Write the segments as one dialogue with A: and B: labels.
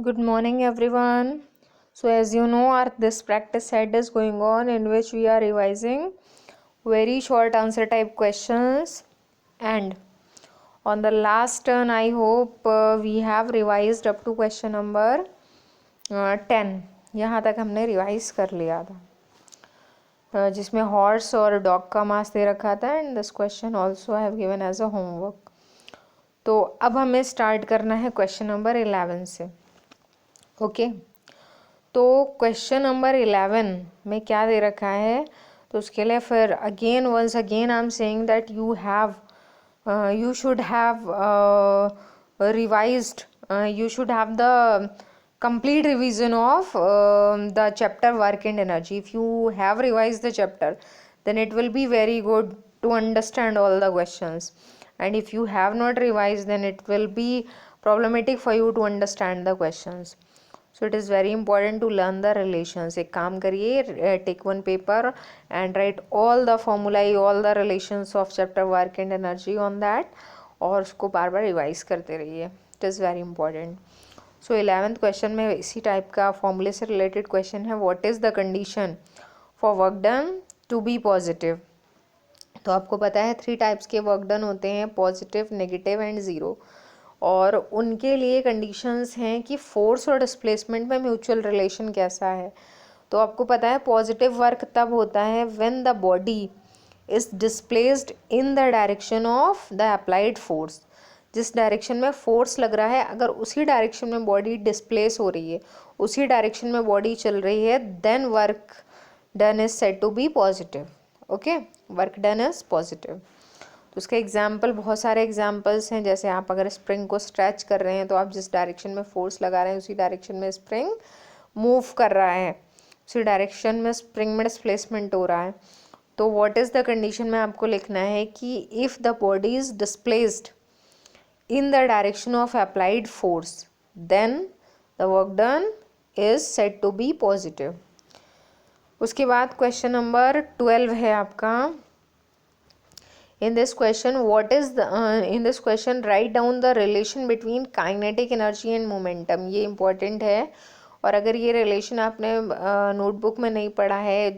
A: Good morning, everyone. So, as you know, our this practice set is going on in which we are revising very short answer type questions. And on the last turn, I hope we have revised up to question number 10. यहाँ तक हमने revise कर लिया था जिसमें horse और dog का मास दे रखा था and this question also have given as a homework. तो अब हमें स्टार्ट करना है क्वेश्चन नंबर 11 से. ओके तो क्वेश्चन नंबर 11 में क्या दे रखा है, तो उसके लिए फिर again once again I am saying that you should have revised, you should have the complete revision of the chapter work and energy. If you have revised the chapter, then it will be very good to understand all the questions, and if you have not revised, then it will be problematic for you to understand the questions. So it is very important to learn the relations. एक काम करिए, take one paper and write all the formulae, all the relations of chapter work and energy on that, और उसको बार बार revise करते रहिए. It is very important. So 11th question में इसी type का फॉर्मूले से रिलेटेड क्वेश्चन है. What is the condition for work done to be positive. तो आपको पता है 3 टाइप्स के वर्क डन होते हैं, पॉजिटिव, नेगेटिव एंड ज़ीरो. और उनके लिए कंडीशंस हैं कि फोर्स और डिस्प्लेसमेंट में म्यूचुअल रिलेशन कैसा है. तो आपको पता है पॉजिटिव वर्क तब होता है when the body is displaced in the direction of the applied force. जिस डायरेक्शन में फोर्स लग रहा है, अगर उसी डायरेक्शन में बॉडी डिस्प्लेस हो रही है, उसी डायरेक्शन में बॉडी चल रही है, then work done is said to be positive. Okay, work done is positive. तो उसके एग्जाम्पल, बहुत सारे एग्जाम्पल्स हैं. जैसे आप अगर स्प्रिंग को स्ट्रेच कर रहे हैं तो आप जिस डायरेक्शन में फोर्स लगा रहे हैं उसी डायरेक्शन में स्प्रिंग मूव कर रहा है, उसी डायरेक्शन में स्प्रिंग में डिस्प्लेसमेंट हो रहा है. तो व्हाट इज़ द कंडीशन में आपको लिखना है कि if the body is displaced in the direction of applied force, then the work done is said to be positive. उसके बाद क्वेश्चन नंबर 12 है आपका. In this question, in this question write down the relation between kinetic energy and momentum. ये important है. और अगर ये relation आपने नोटबुक में नहीं पढ़ा है,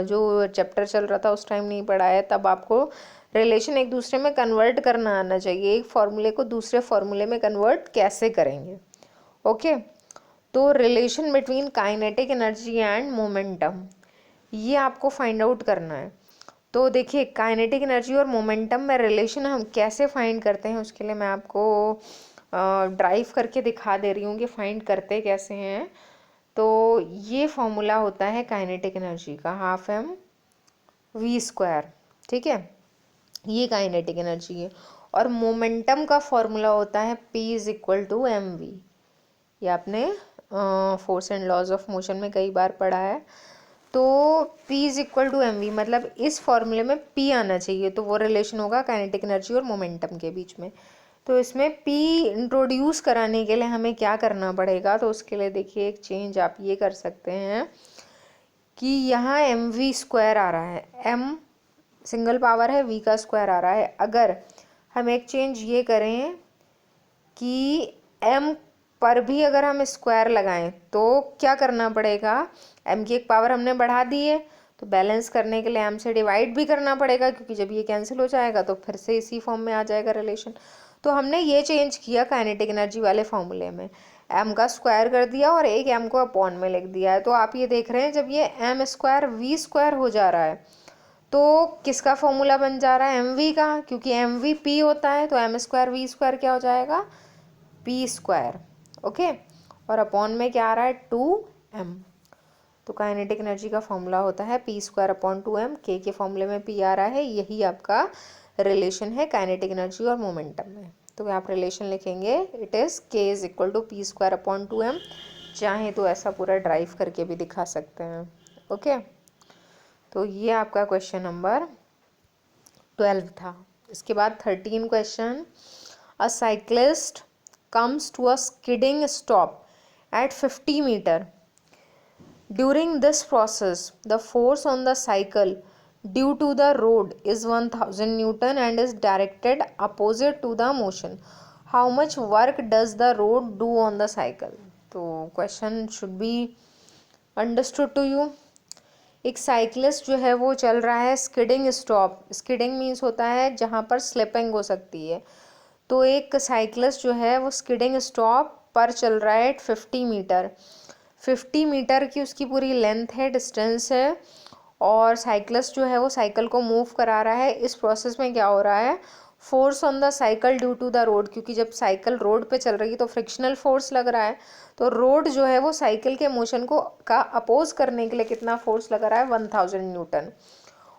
A: जो चैप्टर चल रहा था उस टाइम नहीं पढ़ा है, तब आपको रिलेशन एक दूसरे में कन्वर्ट करना आना चाहिए. एक फार्मूले को दूसरे फार्मूले में कन्वर्ट कैसे करेंगे. ओके तो relation between kinetic energy and momentum, ये आपको फाइंड आउट करना है. तो देखिए काइनेटिक एनर्जी और मोमेंटम में रिलेशन हम कैसे फाइंड करते हैं, उसके लिए मैं आपको ड्राइव करके दिखा दे रही हूँ कि फाइंड करते कैसे हैं. तो ये फॉर्मूला होता है काइनेटिक एनर्जी का, हाफ एम वी स्क्वायर. ठीक है, ये काइनेटिक एनर्जी है. और मोमेंटम का फॉर्मूला होता है p is equal to m v. ये आपने force and laws of motion में कई बार पढ़ा है. तो P is equal to m v, मतलब इस फॉर्मूले में P आना चाहिए, तो वो रिलेशन होगा काइनेटिक एनर्जी और मोमेंटम के बीच में. तो इसमें P इंट्रोड्यूस कराने के लिए हमें क्या करना पड़ेगा, तो उसके लिए देखिए एक चेंज आप ये कर सकते हैं कि यहाँ एम वी स्क्वायर आ रहा है, m सिंगल पावर है, v का स्क्वायर आ रहा है. अगर हम एक चेंज ये करें कि m पर भी अगर हम स्क्वायर लगाएं तो क्या करना पड़ेगा, m की एक पावर हमने बढ़ा दी है, तो बैलेंस करने के लिए m से डिवाइड भी करना पड़ेगा, क्योंकि जब ये कैंसिल हो जाएगा तो फिर से इसी फॉर्म में आ जाएगा रिलेशन. तो हमने ये चेंज किया काइनेटिक एनर्जी वाले फॉर्मूले में, m का स्क्वायर कर दिया और एक m को अपॉन में लिख दिया है. तो आप ये देख रहे हैं जब ये m स्क्वायर वी स्क्वायर हो जा रहा है तो किसका फॉर्मूला बन जा रहा है, एम वी का, क्योंकि एम वी पी होता है. तो एम स्क्वायर वी स्क्वायर क्या हो जाएगा, पी स्क्वायर. ओके, और अपॉन में क्या आ रहा है, 2m. तो काइनेटिक एनर्जी का फॉर्मूला होता है पी स्क्वायर अपॉन 2m. के फॉर्मूले में p आ रहा है, यही आपका रिलेशन है काइनेटिक एनर्जी और मोमेंटम में. तो आप रिलेशन लिखेंगे, it is k is equal to p square upon 2m. चाहे तो ऐसा पूरा ड्राइव करके भी दिखा सकते हैं. ओके तो ये आपका क्वेश्चन नंबर 12 था. इसके बाद 13 question. A cyclist comes to a skidding stop at 50 meter. During this process, the force on the cycle due to the road is 1000 Newton and is directed opposite to the motion. How much work does the road do on the cycle? तो question should be understood to you. एक cyclist जो है वो चल रहा है skidding stop. Skidding means होता है जहाँ पर स्लिपिंग हो सकती है। तो एक साइकिलिस्ट जो है वो स्किडिंग स्टॉप पर चल रहा है 50 मीटर। 50 मीटर की उसकी पूरी लेंथ है, डिस्टेंस है, और साइकिलिस्ट जो है वो साइकिल को मूव करा रहा है। इस प्रोसेस में क्या हो रहा है, force on the cycle due to the road, क्योंकि जब साइकिल रोड पे चल रही है तो फ्रिक्शनल फोर्स लग रहा है। तो रोड जो है वो साइकिल के मोशन को का अपोज करने के लिए कितना फोर्स लग रहा है, 1000 न्यूटन।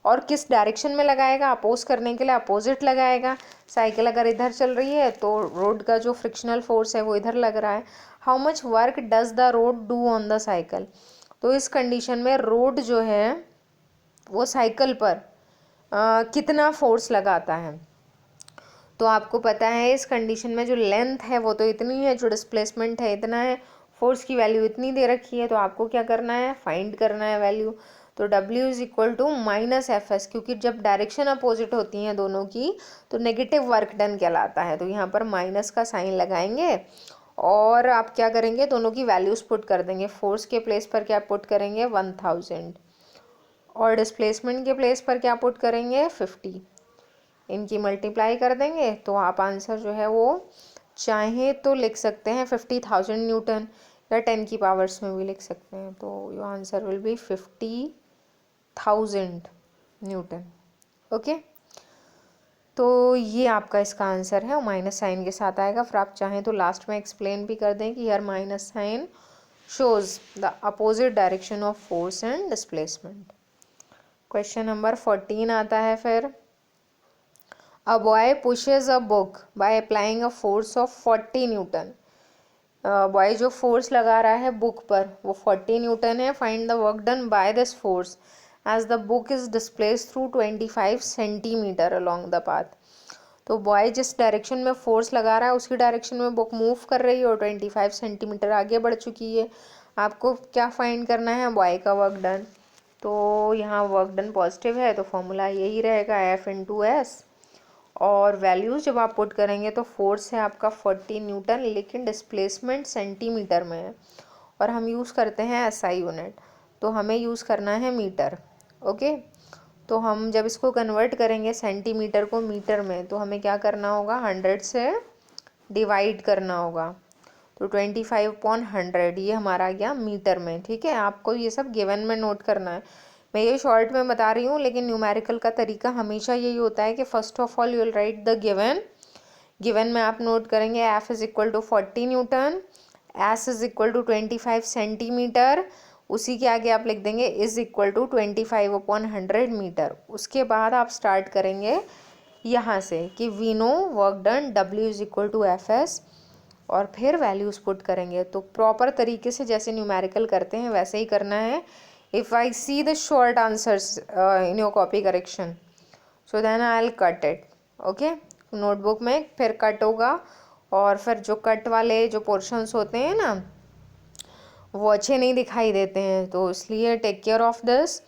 A: और किस डायरेक्शन में लगाएगा, अपोज करने के लिए अपोजिट लगाएगा। साइकिल अगर इधर चल रही है तो रोड का जो फ्रिक्शनल फोर्स है वो इधर लग रहा है। How much work does the road do on the cycle. तो इस कंडीशन में रोड जो है वो साइकिल पर कितना फोर्स लगाता है। तो आपको पता है इस कंडीशन में जो लेंथ है वो तो इतनी है, जो डिस्प्लेसमेंट है इतना है, फोर्स की वैल्यू इतनी दे रखी है। तो आपको क्या करना है, फाइंड करना है वैल्यू। तो W is equal to -FS, क्योंकि जब डायरेक्शन अपोजिट होती हैं दोनों की तो नेगेटिव वर्क डन कहलाता है। तो यहाँ पर माइनस का साइन लगाएंगे और आप क्या करेंगे, दोनों की वैल्यूज पुट कर देंगे। फोर्स के प्लेस पर क्या पुट करेंगे, 1000, और डिस्प्लेसमेंट के प्लेस पर क्या पुट करेंगे, 50। इनकी मल्टीप्लाई कर देंगे तो आप आंसर जो है वो चाहे तो लिख सकते हैं 50,000 न्यूटन, या 10 की पावर्स में भी लिख सकते हैं। तो your answer will be 50,000 Newton. Okay, तो ये आपका इसका आंसर है, माइनस साइन के साथ आएगा। फिर आप चाहें तो लास्ट में एक्सप्लेन भी कर दें कि यार minus sign shows the opposite direction of force and displacement. Question number 14 आता है फिर, A boy pushes a book by applying a force of 40 newton. Boy जो फोर्स लगा रहा है बुक पर वो 40 न्यूटन है। Find the work done by this force as the book is displaced through 25 centimetre along the path. तो boy जिस direction में फोर्स लगा रहा है उसी डायरेक्शन में बुक मूव कर रही है और 25 सेंटीमीटर आगे बढ़ चुकी है। आपको क्या फाइंड करना है, बॉय का वर्क डन। तो यहाँ वर्क डन पॉजिटिव है तो फॉर्मूला यही रहेगा, F/S, और वैल्यूज़ जब आप पुट करेंगे तो फोर्स है आपका 40 न्यूटन, लेकिन डिस्प्लेसमेंट सेंटीमीटर में है और हम यूज़ करते हैं SI यूनिट, तो हमें यूज़ करना है मीटर। ओके, तो हम जब इसको कन्वर्ट करेंगे सेंटीमीटर को मीटर में तो हमें क्या करना होगा, 100 से डिवाइड करना होगा। तो 25/100 ये हमारा आ गया मीटर में। ठीक है, आपको ये सब गिवन में नोट करना है। मैं ये शॉर्ट में बता रही हूँ, लेकिन न्यूमेरिकल का तरीका हमेशा यही होता है कि first of all you will write the given. Given में आप नोट करेंगे F is equal to 40 newton, S is equal to 25 centimetre, उसी के आगे आप लिख देंगे इज इक्वल टू 25/100 मीटर। उसके बाद आप स्टार्ट करेंगे यहाँ से कि we know work done W is equal to FS, और फिर वैल्यूज पुट करेंगे। तो प्रॉपर तरीके से जैसे न्यूमेरिकल करते हैं वैसे ही करना है। If I see the short answers in your copy correction, so then I'll cut it. Okay, notebook में फिर कट होगा, और फिर जो कट वाले जो पोर्शंस होते हैं ना वो अच्छे नहीं दिखाई देते हैं, तो इसलिए टेक केयर ऑफ दिस।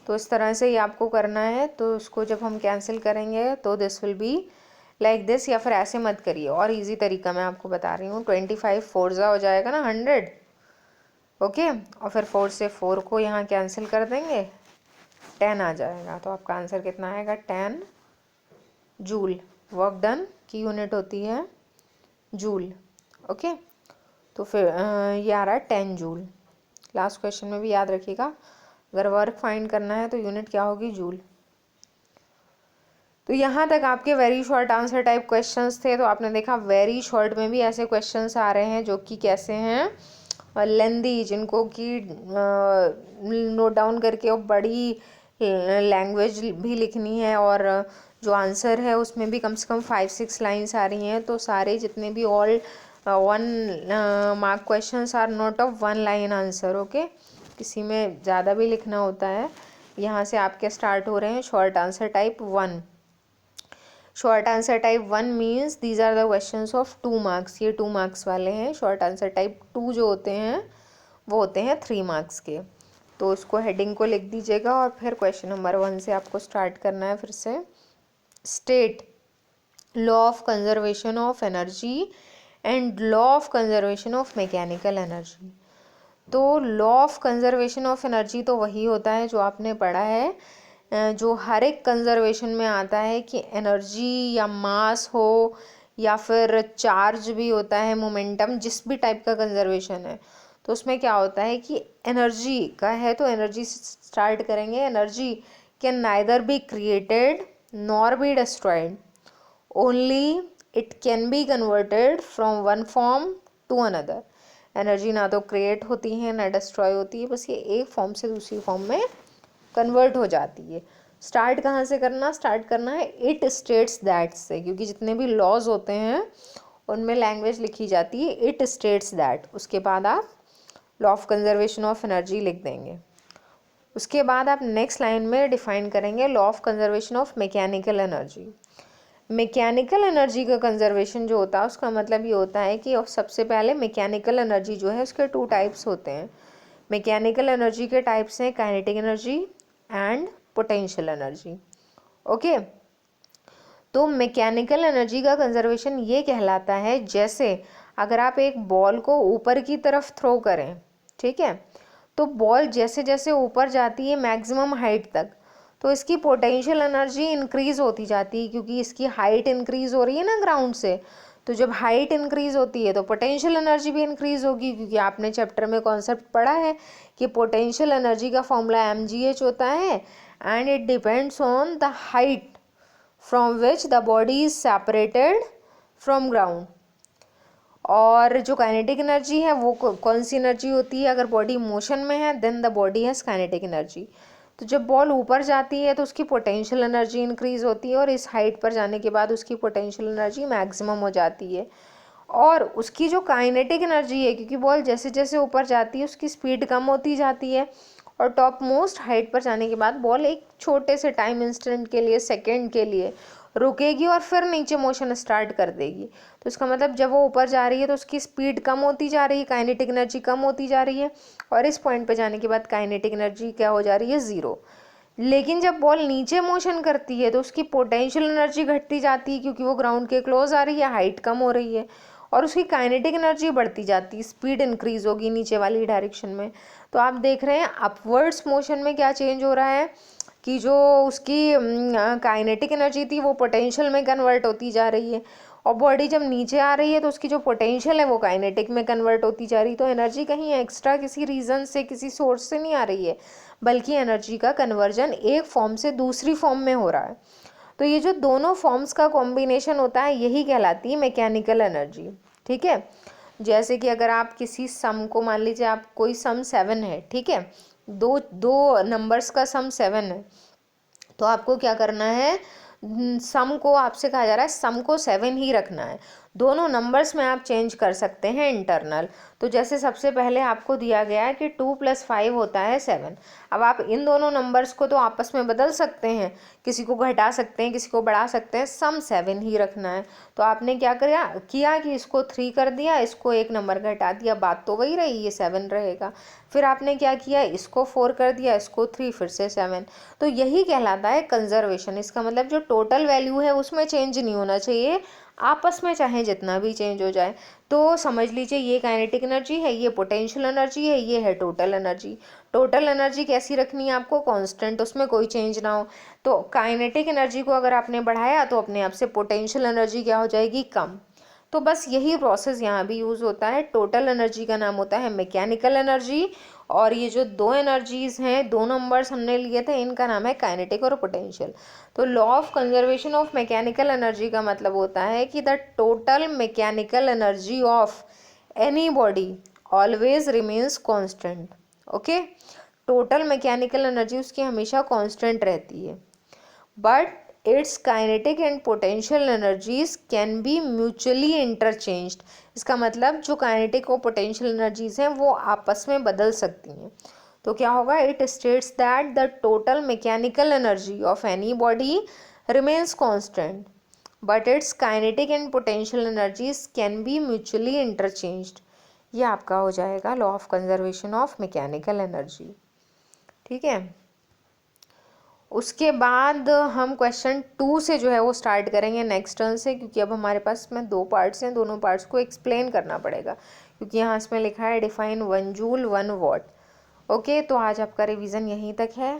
A: तो इस तरह से ही आपको करना है। तो इसको जब हम कैंसिल करेंगे तो this will be like this, या फिर ऐसे मत करिए, और इजी तरीका मैं आपको बता रही हूँ। 25 फोर्जा हो जाएगा ना 100। ओके, और फिर 4 से 4 को यहाँ कैंसिल कर देंगे, 10 आ जाएगा। तो आपका आंसर कितना आएगा, 10 जूल। वर्क डन की यूनिट होती है जूल। ओके, तो फिर ये आ रहा है 10 जूल। लास्ट क्वेश्चन में भी याद रखिएगा, अगर वर्क फाइंड करना है तो यूनिट क्या होगी, जूल। तो यहाँ तक आपके very short answer type questions थे। तो आपने देखा वेरी शॉर्ट में भी ऐसे क्वेश्चंस आ रहे हैं जो कि कैसे हैं, लेंदी, जिनको कि नोट डाउन करके और बड़ी लैंग्वेज भी लिखनी है, और जो आंसर है उसमें भी कम से कम 5-6 लाइन्स आ रही हैं। तो सारे जितने भी all 1 mark questions are not of 1 line answer. Okay, किसी में ज़्यादा भी लिखना होता है। यहाँ से आपके स्टार्ट हो रहे हैं short answer type 1। Short answer type 1 means these are the questions of 2 marks. ये 2 मार्क्स वाले हैं। शॉर्ट आंसर टाइप 2 जो होते हैं वो होते हैं 3 मार्क्स के। तो उसको हेडिंग को लिख दीजिएगा, और फिर क्वेश्चन नंबर 1 से आपको स्टार्ट करना है। फिर से, state law of conservation of energy and law of conservation of mechanical energy. तो law of conservation of energy तो वही होता है जो आपने पढ़ा है, जो हर एक कंजर्वेशन में आता है कि एनर्जी या मास हो या फिर चार्ज भी होता है, मोमेंटम, जिस भी टाइप का कंजर्वेशन है तो उसमें क्या होता है कि एनर्जी का है तो एनर्जी से स्टार्ट करेंगे। Energy can neither be created nor be destroyed, only it can be converted from one form to another. Energy ना तो क्रिएट होती है ना डिस्ट्रॉय होती है, बस ये एक फॉर्म से दूसरी फॉर्म में कन्वर्ट हो जाती है। स्टार्ट कहाँ से करना, स्टार्ट करना है इट स्टेट्स दैट से, क्योंकि जितने भी लॉज होते हैं उनमें लैंग्वेज लिखी जाती है इट स्टेट्स दैट, उसके बाद आप law of conservation of energy लिख देंगे। उसके बाद आप नेक्स्ट लाइन में डिफाइन करेंगे law of conservation of mechanical energy. Mechanical energy का कंजर्वेशन जो होता है उसका मतलब ये होता है कि सबसे पहले मैकेनिकल एनर्जी जो है उसके 2 टाइप्स होते हैं। मैकेनिकल एनर्जी के टाइप्स हैं kinetic energy and potential energy. Okay, तो मैकेनिकल एनर्जी का कंजर्वेशन ये कहलाता है जैसे अगर आप एक बॉल को ऊपर की तरफ थ्रो करें, ठीक है, तो बॉल जैसे जैसे ऊपर जाती है मैक्सिमम हाइट तक तो इसकी पोटेंशियल एनर्जी इंक्रीज होती जाती है, क्योंकि इसकी हाइट इंक्रीज हो रही है ना ग्राउंड से। तो जब हाइट इंक्रीज होती है तो पोटेंशियल एनर्जी भी इंक्रीज होगी, क्योंकि आपने चैप्टर में कॉन्सेप्ट पढ़ा है कि पोटेंशियल एनर्जी का फॉर्मूला mgh होता है and it depends on the height from which the body is separated from ground. और जो काइनेटिक एनर्जी है वो कौन सी एनर्जी होती है, अगर बॉडी मोशन में है then the body has kinetic energy. तो जब बॉल ऊपर जाती है तो उसकी पोटेंशियल एनर्जी इंक्रीज होती है और इस हाइट पर जाने के बाद उसकी पोटेंशियल एनर्जी मैक्सिमम हो जाती है। और उसकी जो काइनेटिक एनर्जी है, क्योंकि बॉल जैसे जैसे ऊपर जाती है उसकी स्पीड कम होती जाती है और टॉप मोस्ट हाइट पर जाने के बाद बॉल एक छोटे से टाइम इंस्टेंट के लिए, सेकेंड के लिए रुकेगी और फिर नीचे मोशन स्टार्ट कर देगी। तो इसका मतलब जब वो ऊपर जा रही है तो उसकी स्पीड कम होती जा रही है, काइनेटिक एनर्जी कम होती जा रही है और इस पॉइंट पे जाने के बाद काइनेटिक एनर्जी क्या हो जा रही है, 0। लेकिन जब बॉल नीचे मोशन करती है तो उसकी पोटेंशियल एनर्जी घटती जाती है, क्योंकि वो ग्राउंड के क्लोज आ रही है, हाइट कम हो रही है और उसकी काइनेटिक एनर्जी बढ़ती जाती है, स्पीड इंक्रीज होगी नीचे वाली डायरेक्शन में। तो आप देख रहे हैं अपवर्ड्स मोशन में क्या चेंज हो रहा है कि जो उसकी काइनेटिक एनर्जी थी वो पोटेंशियल में कन्वर्ट होती जा रही है और बॉडी जब नीचे आ रही है तो उसकी जो पोटेंशियल है वो काइनेटिक में कन्वर्ट होती जा रही है। तो एनर्जी कहीं एक्स्ट्रा किसी रीज़न से, किसी सोर्स से नहीं आ रही है, बल्कि एनर्जी का कन्वर्जन एक फॉर्म से दूसरी फॉर्म में हो रहा है। तो ये जो दोनों फॉर्म्स का कॉम्बिनेशन होता है यही कहलाती है मैकेनिकल एनर्जी। ठीक है, जैसे कि अगर आप किसी सम को, मान लीजिए आप कोई सम 7 है, ठीक है, दो नंबर्स का सम 7 है, तो आपको क्या करना है, सम को आपसे कहा जा रहा है सम को 7 ही रखना है। दोनों नंबर्स में आप चेंज कर सकते हैं इंटरनल। तो जैसे सबसे पहले आपको दिया गया है कि 2 + 5 होता है 7। अब आप इन दोनों नंबर्स को तो आपस में बदल सकते हैं, किसी को घटा सकते हैं, किसी को बढ़ा सकते हैं, सम 7 ही रखना है। तो आपने क्या किया कि इसको 3 कर दिया, इसको 1 नंबर घटा दिया, बात तो वही रही, ये 7 रहेगा। फिर आपने क्या किया, इसको 4 कर दिया, इसको 3, फिर से 7। तो यही कहलाता है कंजर्वेशन। इसका मतलब जो टोटल वैल्यू है उसमें चेंज नहीं होना चाहिए, आपस में चाहे जितना भी चेंज हो जाए। तो समझ लीजिए ये काइनेटिक एनर्जी है, ये पोटेंशियल एनर्जी है, ये है टोटल एनर्जी। टोटल एनर्जी कैसी रखनी है आपको, कांस्टेंट, उसमें कोई चेंज ना हो। तो काइनेटिक एनर्जी को अगर आपने बढ़ाया तो अपने आप से पोटेंशियल एनर्जी क्या हो जाएगी, कम। तो बस यही प्रोसेस यहाँ भी यूज़ होता है। टोटल एनर्जी का नाम होता है मैकेनिकल एनर्जी और ये जो 2 एनर्जीज हैं, 2 नंबर्स हमने लिए थे, इनका नाम है काइनेटिक और पोटेंशियल। तो law of conservation of mechanical energy का मतलब होता है कि the total mechanical energy of any body always remains constant. Okay, total mechanical energy उसकी हमेशा कांस्टेंट रहती है, but it's kinetic and potential energies can be mutually interchanged. इसका मतलब जो काइनेटिक और पोटेंशियल एनर्जीज हैं वो आपस में बदल सकती हैं। तो क्या होगा, it states that the total mechanical energy of any body remains constant but it's kinetic and potential energies can be mutually interchanged. ये आपका हो जाएगा law of conservation of mechanical energy. ठीक है, उसके बाद हम क्वेश्चन 2 से जो है वो स्टार्ट करेंगे नेक्स्ट टर्न से, क्योंकि अब हमारे पास में 2 पार्ट्स हैं, दोनों पार्ट्स को एक्सप्लेन करना पड़ेगा, क्योंकि यहाँ इसमें लिखा है डिफाइन 1 जूल 1 वॉट। ओके, तो आज आपका रिवीजन यहीं तक है।